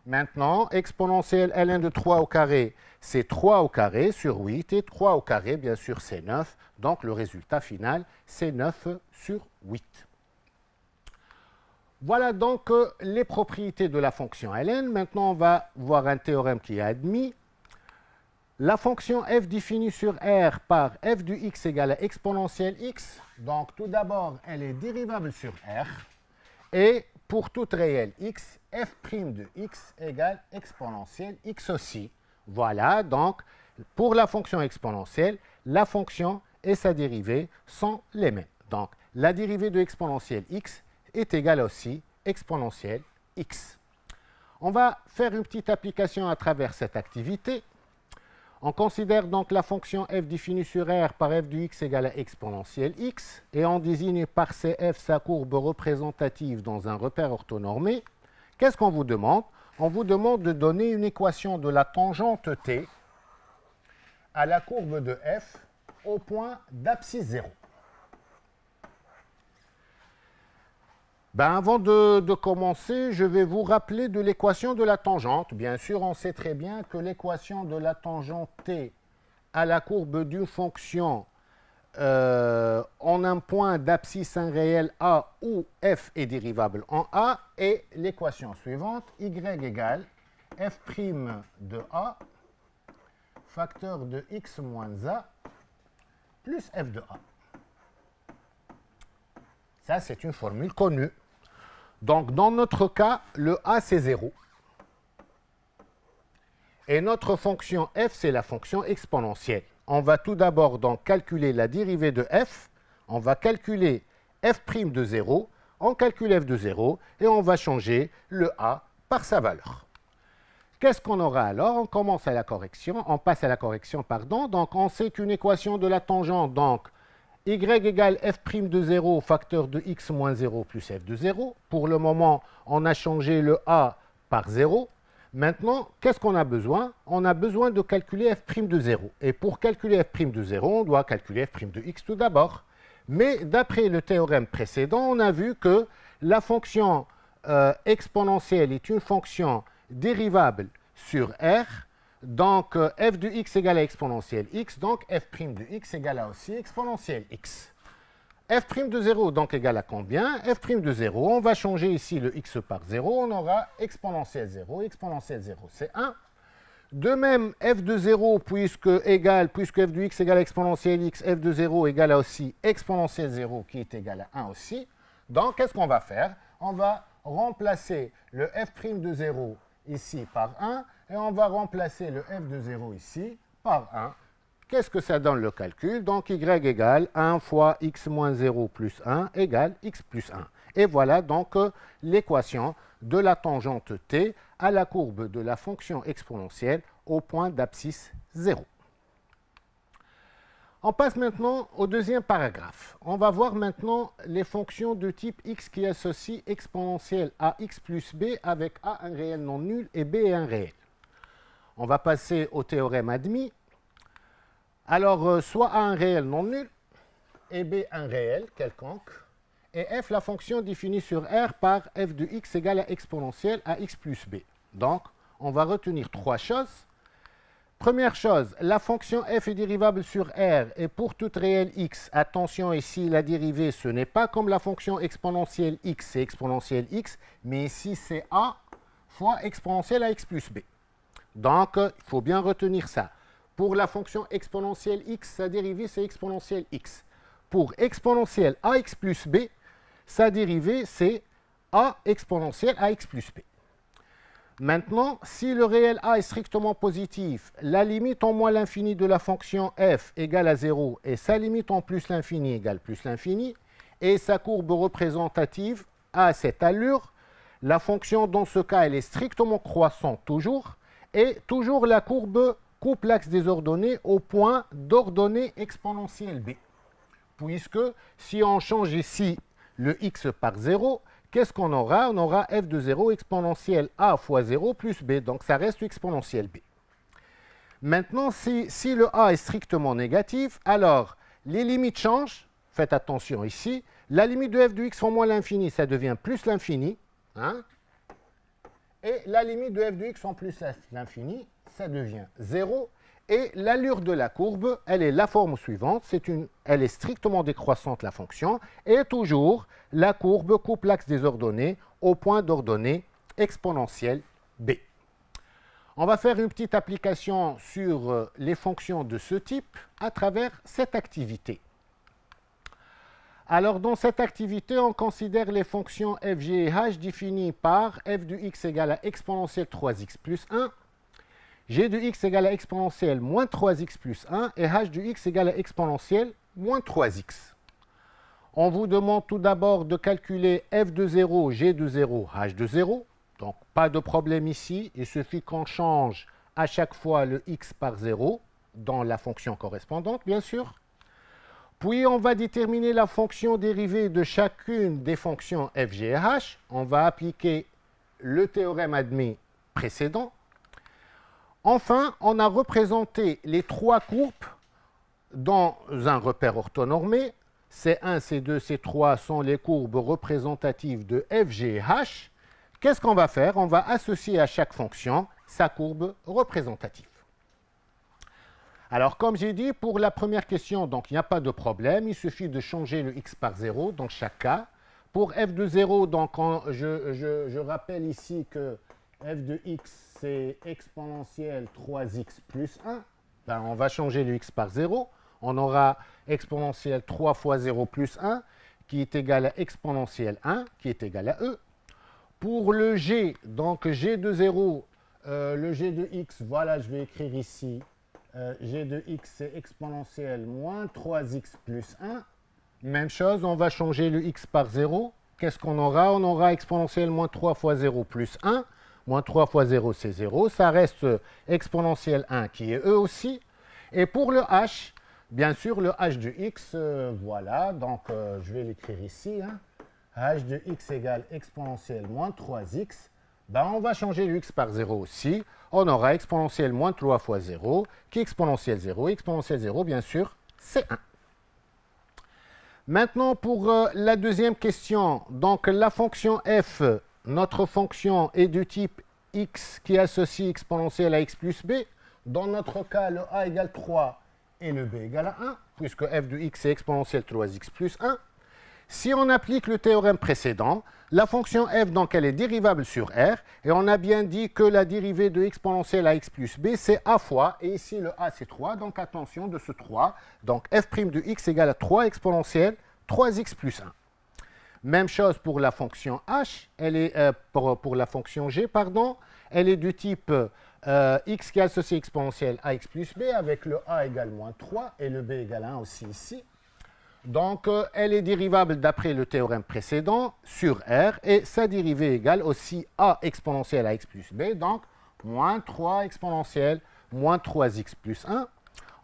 Maintenant, exponentielle ln de 3 au carré, c'est 3 au carré sur 8. Et 3 au carré, bien sûr, c'est 9. Donc, le résultat final, c'est 9 sur 8. Voilà donc les propriétés de la fonction ln. Maintenant, on va voir un théorème qui est admis. La fonction f définie sur R par f de x égale à exponentielle x. Donc, tout d'abord, elle est dérivable sur R. Et pour toute réelle x, f' de x égale exponentielle x aussi. Voilà, donc, pour la fonction exponentielle, la fonction et sa dérivée sont les mêmes. Donc, la dérivée de exponentielle x est égale aussi exponentielle x. On va faire une petite application à travers cette activité. On considère donc la fonction f définie sur R par f de x égale à exponentielle x, et on désigne par CF sa courbe représentative dans un repère orthonormé. Qu'est-ce qu'on vous demande? On vous demande de donner une équation de la tangente t à la courbe de f au point d'abscisse 0. Avant de commencer, je vais vous rappeler de l'équation de la tangente. Bien sûr, on sait très bien que l'équation de la tangente t à la courbe d'une fonction en un point d'abscisse réel a où f est dérivable en a est l'équation suivante, y égale f' de a facteur de x moins a plus f de a. Ça, c'est une formule connue. Donc, dans notre cas, le a, c'est 0. Et notre fonction f, c'est la fonction exponentielle. On va tout d'abord donc calculer la dérivée de f. On va calculer f' de 0. On calcule f de 0 et on va changer le a par sa valeur. Qu'est-ce qu'on aura alors? On commence à la correction. On passe à la correction, pardon. Donc, on sait qu'une équation de la tangente, donc, y égale f' de 0 facteur de x moins 0 plus f de 0. Pour le moment, on a changé le a par 0. Maintenant, qu'est-ce qu'on a besoin? On a besoin de calculer f' de 0. Et pour calculer f' de 0, on doit calculer f' de x tout d'abord. Mais d'après le théorème précédent, on a vu que la fonction exponentielle est une fonction dérivable sur R. Donc, f de x égale à exponentielle x, donc f' de x égale à aussi exponentielle x. f' de 0 donc égale à combien? F' de 0, on va changer ici le x par 0, on aura exponentielle 0 c'est 1. De même, f de 0 puisque f de x égale à exponentielle x, f de 0 égale à aussi exponentielle 0 qui est égal à 1 aussi. Donc, qu'est-ce qu'on va faire? On va remplacer le f' de 0 ici par 1, et on va remplacer le f de 0 ici par 1. Qu'est-ce que ça donne le calcul? Donc, y égale 1 fois x moins 0 plus 1 égale x plus 1. Et voilà donc l'équation de la tangente t à la courbe de la fonction exponentielle au point d'abscisse 0. On passe maintenant au deuxième paragraphe. On va voir maintenant les fonctions de type x qui associent exponentielle à x plus b avec a un réel non nul et b un réel. On va passer au théorème admis. Alors, soit a un réel non nul et b un réel quelconque, et f la fonction définie sur R par f de x égale à exponentielle à x plus b. Donc, on va retenir trois choses. Première chose, la fonction f est dérivable sur R et pour toute réelle x, attention ici, la dérivée, ce n'est pas comme la fonction exponentielle x, c'est exponentielle x, mais ici c'est a fois exponentielle à x plus b. Donc, il faut bien retenir ça. Pour la fonction exponentielle x, sa dérivée c'est exponentielle x. Pour exponentielle à x plus b, sa dérivée c'est a exponentielle à x plus b. Maintenant, si le réel a est strictement positif, la limite en moins l'infini de la fonction f égale à 0 et sa limite en plus l'infini égale plus l'infini, et sa courbe représentative a cette allure, la fonction dans ce cas elle est strictement croissante toujours, et toujours la courbe coupe l'axe des ordonnées au point d'ordonnée exponentielle b. Puisque si on change ici le x par 0, qu'est-ce qu'on aura? On aura f de 0 exponentielle a fois 0 plus b, donc ça reste exponentielle b. Maintenant, si le a est strictement négatif, alors les limites changent, faites attention ici, la limite de f de x en moins l'infini, ça devient plus l'infini, hein? Et la limite de f de x en plus l'infini, ça devient 0, et l'allure de la courbe, elle est la forme suivante, elle est strictement décroissante la fonction, et toujours la courbe coupe l'axe des ordonnées au point d'ordonnée exponentielle b. On va faire une petite application sur les fonctions de ce type à travers cette activité. Alors dans cette activité, on considère les fonctions f, g et h définies par f de x égale à exponentielle 3x plus 1, g de x égale à exponentielle moins 3x plus 1 et h de x égale à exponentielle moins 3x. On vous demande tout d'abord de calculer f de 0, g de 0, h de 0. Donc pas de problème ici, il suffit qu'on change à chaque fois le x par 0 dans la fonction correspondante, bien sûr. Puis, on va déterminer la fonction dérivée de chacune des fonctions f, g et h. On va appliquer le théorème admis précédent. Enfin, on a représenté les trois courbes dans un repère orthonormé. C1, C2, C3 sont les courbes représentatives de f, g et h. Qu'est-ce qu'on va faire? On va associer à chaque fonction sa courbe représentative. Alors, comme j'ai dit, pour la première question, donc il n'y a pas de problème. Il suffit de changer le x par 0 dans chaque cas. Pour f de 0, donc, je rappelle ici que f de x, c'est exponentielle 3x plus 1. Ben, on va changer le x par 0. On aura exponentielle 3 fois 0 plus 1, qui est égal à exponentielle 1, qui est égal à e. Pour le g, donc g de 0, le g de x, voilà, je vais écrire ici, g de x, c'est exponentielle moins 3x plus 1. Même chose, on va changer le x par 0. Qu'est-ce qu'on aura? On aura exponentielle moins 3 fois 0 plus 1. Moins 3 fois 0, c'est 0. Ça reste exponentielle 1 qui est e aussi. Et pour le h, bien sûr, le h de x, voilà. Donc, je vais l'écrire ici. Hein. h de x égale exponentielle moins 3x. Ben, on va changer le x par 0 aussi. On aura exponentielle moins 3 fois 0, qui est exponentielle 0. Exponentielle 0, bien sûr, c'est 1. Maintenant, pour la deuxième question, donc la fonction f, notre fonction est du type x qui associe exponentielle à x plus b. Dans notre cas, le a égale 3 et le b égale à 1, puisque f de x est exponentielle 3x plus 1. Si on applique le théorème précédent, la fonction f, donc, elle est dérivable sur r, et on a bien dit que la dérivée de exponentielle à x plus b, c'est a fois, et ici le a c'est 3, donc attention de ce 3, donc f' de x égale à 3 exponentielle 3x plus 1. Même chose pour la fonction h, elle est, pour la fonction g, pardon, elle est du type x qui associe exponentielle à x plus b, avec le a égale moins 3, et le b égale 1 aussi ici. Donc, elle est dérivable d'après le théorème précédent sur R, et sa dérivée égale aussi a exponentielle à x plus b, donc moins 3 exponentielle moins 3x plus 1.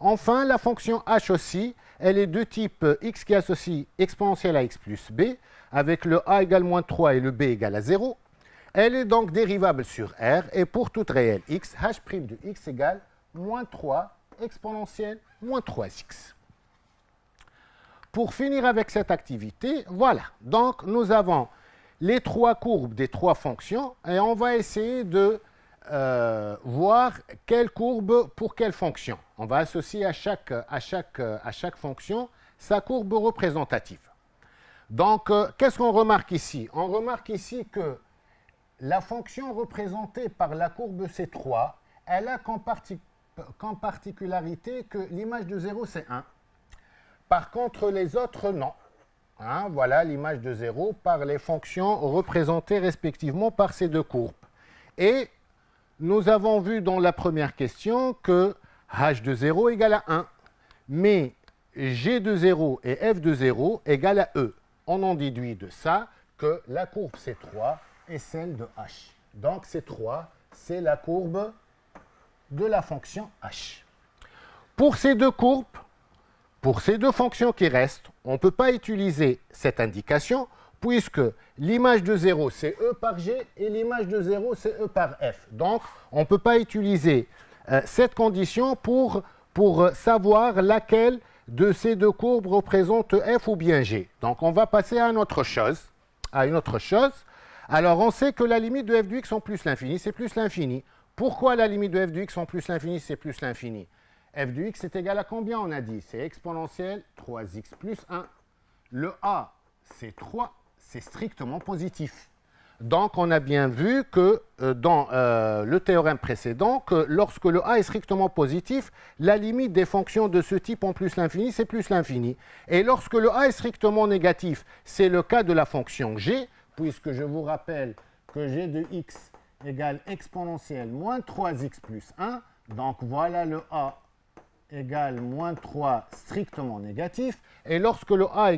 Enfin, la fonction h aussi, elle est de type x qui associe exponentielle à x plus b, avec le a égale moins 3 et le b égale à 0. Elle est donc dérivable sur R, et pour toute réelle x, h' de x égale moins 3 exponentielle moins 3x. Pour finir avec cette activité, voilà. Donc, nous avons les trois courbes des trois fonctions et on va essayer de voir quelle courbe pour quelle fonction. On va associer à chaque fonction sa courbe représentative. Donc, qu'est-ce qu'on remarque ici? On remarque ici que la fonction représentée par la courbe C3, elle a comme particularité que l'image de 0, c'est 1. Par contre, les autres, non. Hein, voilà l'image de 0 par les fonctions représentées respectivement par ces deux courbes. Et nous avons vu dans la première question que h de 0 égale à 1. Mais g de 0 et f de 0 égale à e. On en déduit de ça que la courbe C3 est celle de h. Donc C3, c'est la courbe de la fonction h. Pour ces deux courbes, pour ces deux fonctions qui restent, on ne peut pas utiliser cette indication puisque l'image de 0 c'est e par g et l'image de 0 c'est e par f. Donc, on ne peut pas utiliser cette condition pour savoir laquelle de ces deux courbes représente f ou bien g. Donc, on va passer à une autre chose. Alors, on sait que la limite de f de x en plus l'infini, c'est plus l'infini. Pourquoi la limite de f de x en plus l'infini, c'est plus l'infini? F de x est égal à combien, on a dit? C'est exponentielle 3x plus 1. Le a, c'est 3, c'est strictement positif. Donc, on a bien vu que dans le théorème précédent, que lorsque le a est strictement positif, la limite des fonctions de ce type en plus l'infini, c'est plus l'infini. Et lorsque le a est strictement négatif, c'est le cas de la fonction g, puisque je vous rappelle que g de x égale exponentielle moins 3x plus 1. Donc, voilà le a égale moins 3 strictement négatif, et lorsque le a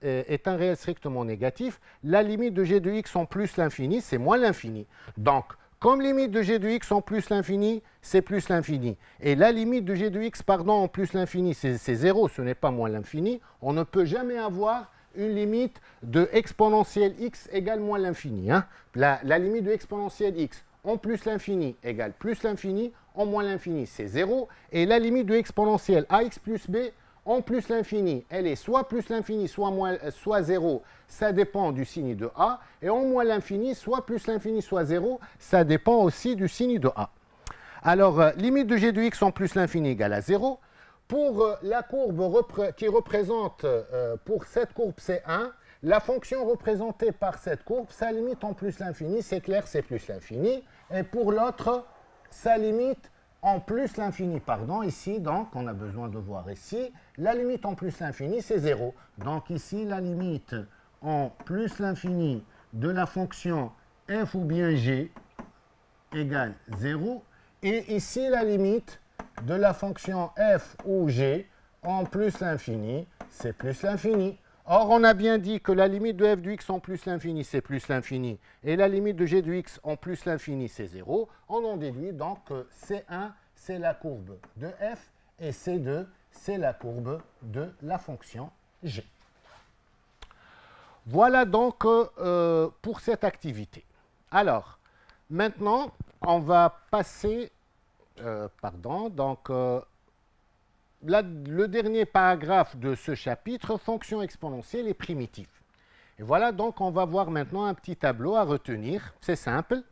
est un réel strictement négatif, la limite de g de x en plus l'infini, c'est moins l'infini. Donc, Comme limite de g de x en plus l'infini, c'est plus l'infini. Et la limite de g de x, pardon, en plus l'infini, c'est 0, ce n'est pas moins l'infini. On ne peut jamais avoir une limite de exponentielle x égale moins l'infini. Hein. La limite de exponentielle x en plus l'infini égale plus l'infini, en moins l'infini, c'est 0. Et la limite de exponentielle ax plus b en plus l'infini, elle est soit plus l'infini, soit 0, ça dépend du signe de a. Et en moins l'infini, soit plus l'infini, soit 0, ça dépend aussi du signe de a. Alors, limite de g de x en plus l'infini égale à 0. Pour la courbe qui représente, pour cette courbe C1, la fonction représentée par cette courbe, sa limite en plus l'infini, c'est clair, c'est plus l'infini. Et pour l'autre, sa limite en plus l'infini, pardon, ici, donc, on a besoin de voir ici, la limite en plus l'infini, c'est 0. Donc ici, la limite en plus l'infini de la fonction f ou bien g égale 0. Et ici, la limite de la fonction f ou g en plus l'infini, c'est plus l'infini. Or, on a bien dit que la limite de f de x en plus l'infini, c'est plus l'infini, et la limite de g de x en plus l'infini, c'est 0. On en déduit donc que C1, c'est la courbe de f, et C2, c'est la courbe de la fonction g. Voilà donc pour cette activité. Alors, maintenant, on va passer, le dernier paragraphe de ce chapitre, fonction exponentielle et primitive. Et voilà, donc on va voir maintenant un petit tableau à retenir. C'est simple.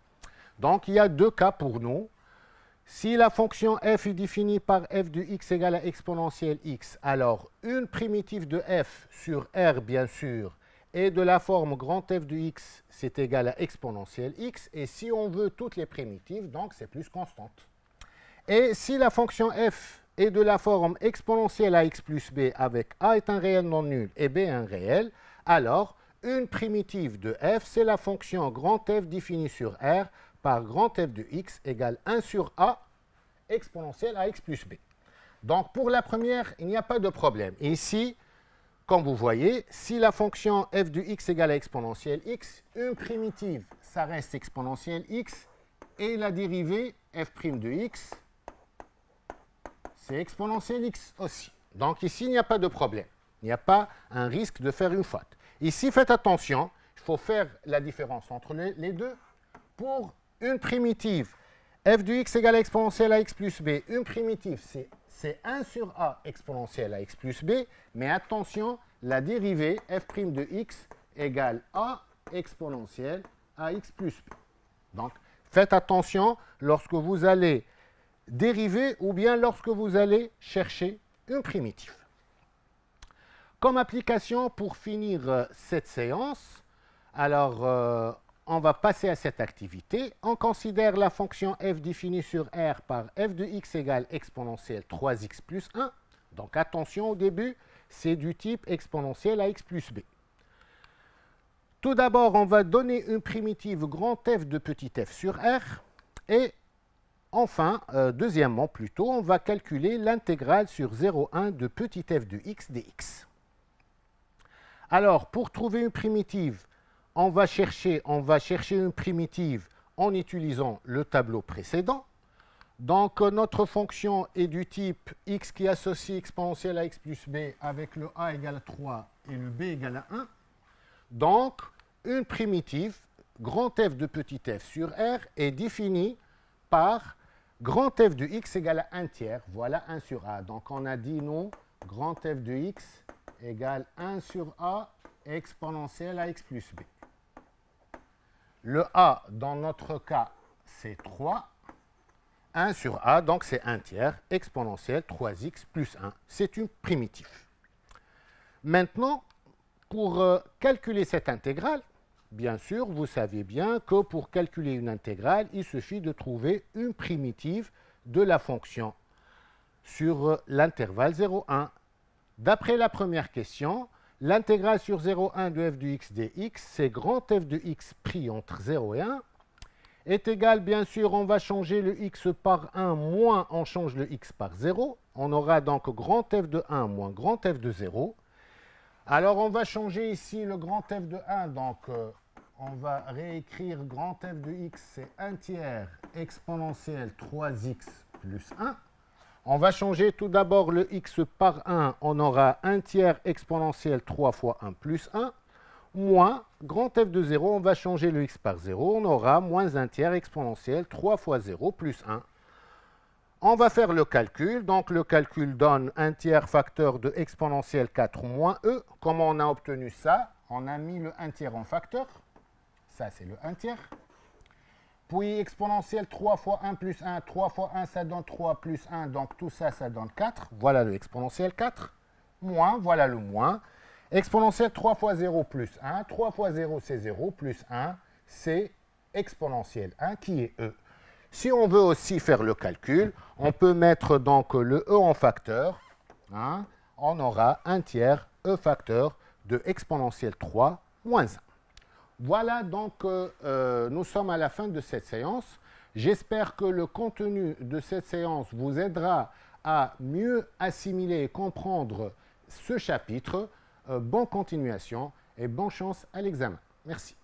Donc il y a deux cas pour nous. Si la fonction f est définie par f de x égale à exponentielle x, alors une primitive de f sur r, bien sûr, est de la forme grand f de x, c'est égal à exponentielle x. Et si on veut toutes les primitives, donc c'est plus constante. Et si la fonction f est de la forme exponentielle à x plus b avec a est un réel non nul et b un réel, alors une primitive de f, c'est la fonction grand f définie sur r par grand f de x égale 1 sur a exponentielle à x plus b. Donc pour la première, il n'y a pas de problème. Ici, comme vous voyez, si la fonction f de x égale à exponentielle x, une primitive, ça reste exponentielle x, et la dérivée f' de x, c'est exponentielle x aussi. Donc ici, il n'y a pas de problème. Il n'y a pas un risque de faire une faute. Ici, faites attention, il faut faire la différence entre les deux. Pour une primitive, f de x égale à exponentielle à x plus b, une primitive, c'est 1 sur a exponentielle à x plus b, mais attention, la dérivée f' de x égale a exponentielle à x plus b. Donc, faites attention lorsque vous allez dériver ou bien lorsque vous allez chercher une primitive. Comme application pour finir cette séance, alors on va passer à cette activité. On considère la fonction f définie sur r par f de x égale exponentielle 3x plus 1. Donc attention au début, c'est du type exponentielle à x plus b. Tout d'abord, on va donner une primitive grand f de petit f sur r et enfin, deuxièmement plutôt, on va calculer l'intégrale sur 0,1 de petit f de x dx. Alors, pour trouver une primitive, on va chercher une primitive en utilisant le tableau précédent. Donc, notre fonction est du type x qui associe exponentielle à x plus b avec le a égale à 3 et le b égale à 1. Donc, une primitive, grand f de petit f sur r, est définie par grand f de x égale à 1 tiers, voilà 1 sur a. Donc on a dit non, grand f de x égale 1 sur a exponentielle à x plus b. Le a, dans notre cas, c'est 3. 1 sur a, donc c'est 1 tiers, exponentielle 3x plus 1. C'est une primitive. Maintenant, pour calculer cette intégrale, bien sûr, vous savez bien que pour calculer une intégrale, il suffit de trouver une primitive de la fonction sur l'intervalle 0,1. D'après la première question, l'intégrale sur 0,1 de f de x dx, c'est grand f de x pris entre 0 et 1, est égal, bien sûr, on va changer le x par 1, moins on change le x par 0. On aura donc grand f de 1 moins grand f de 0. Alors, on va changer ici le grand f de 1, donc on va réécrire grand f de x, c'est 1 tiers exponentielle 3x plus 1. On va changer tout d'abord le x par 1, on aura 1 tiers exponentielle 3 fois 1 plus 1, moins grand f de 0, on va changer le x par 0, on aura moins 1 tiers exponentielle 3 fois 0 plus 1. On va faire le calcul, donc le calcul donne 1 tiers facteur de exponentielle 4 moins e. Comment on a obtenu ça? On a mis le 1 tiers en facteur, ça c'est le 1 tiers. Puis exponentielle 3 fois 1 plus 1, 3 fois 1 ça donne 3 plus 1, donc tout ça, ça donne 4. Voilà le exponentielle 4. Moins, voilà le moins. Exponentielle 3 fois 0 plus 1, 3 fois 0 c'est 0, plus 1 c'est exponentielle 1 qui est e. Si on veut aussi faire le calcul, on peut mettre donc le e en facteur. Hein, on aura 1 tiers e facteur de exponentielle 3 moins 1. Voilà donc, nous sommes à la fin de cette séance. J'espère que le contenu de cette séance vous aidera à mieux assimiler et comprendre ce chapitre. Bonne continuation et bonne chance à l'examen. Merci.